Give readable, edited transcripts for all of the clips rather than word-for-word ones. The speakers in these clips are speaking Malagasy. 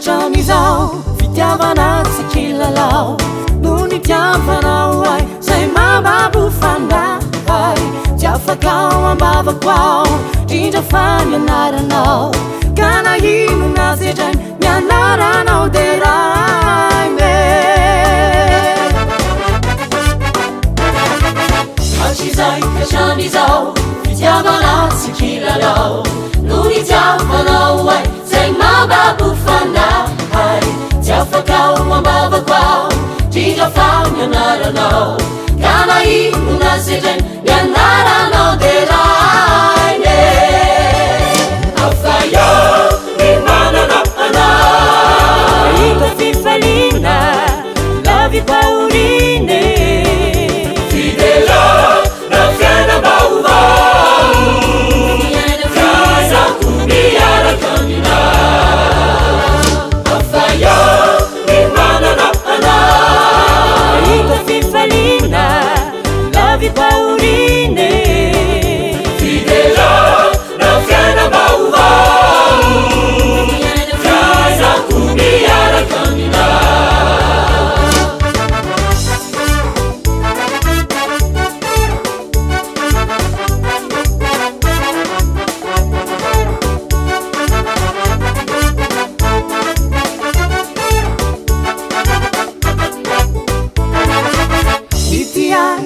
Hatramizaho fitiavana tsy kilalao no nitiavanao ay zay mababy fandahay tsy afaka ao ambavako ao indrindra fa nianaranao ka nahino nasedrany nianaranao de ray me Hatr'izay hatramizaho fitiavana tsy kilalao no nitiavanao ay zay mababy fandahay tsy afaka ao ambavako ao indrindra fa nianaranao ka nahino nasedrany nianaranao de ray me afaya ny manana anao ito fifalina lavy paorine fidela na fiainam-baovao kazako miaraka aminao afaya ny manana anao ito fifalina lavy paorine fidela na fiainam-baovao kazako miaraka aminao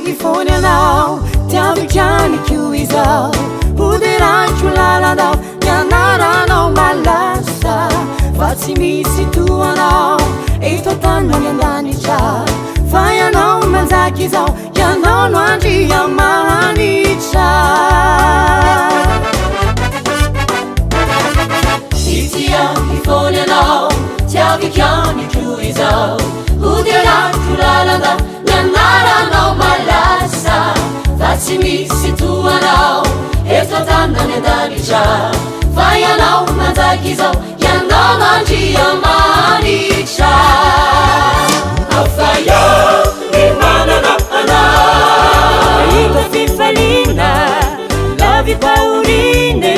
ifony anao tiavykany kio izao hoderanko lalanao nianaranao malasa fa tsy misy toanao eto tanany andanitra fa ianao manjaky izao ianao no andria manitra itia ifony anao tiavykany kio izao hoderanko lalanao nianaranao malasa fa tsy misy toanao eto tanany andanitra fa ianao manjaky izao ianao no andria manitra afaya ny manana anao ito fifalina lavy paorine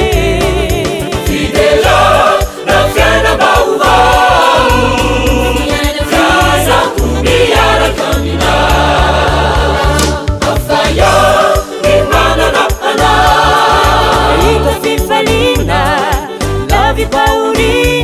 fidela na fiainam-baovao kazako miaraka aminao afaya ny manana anao ito fifalina lavy paorine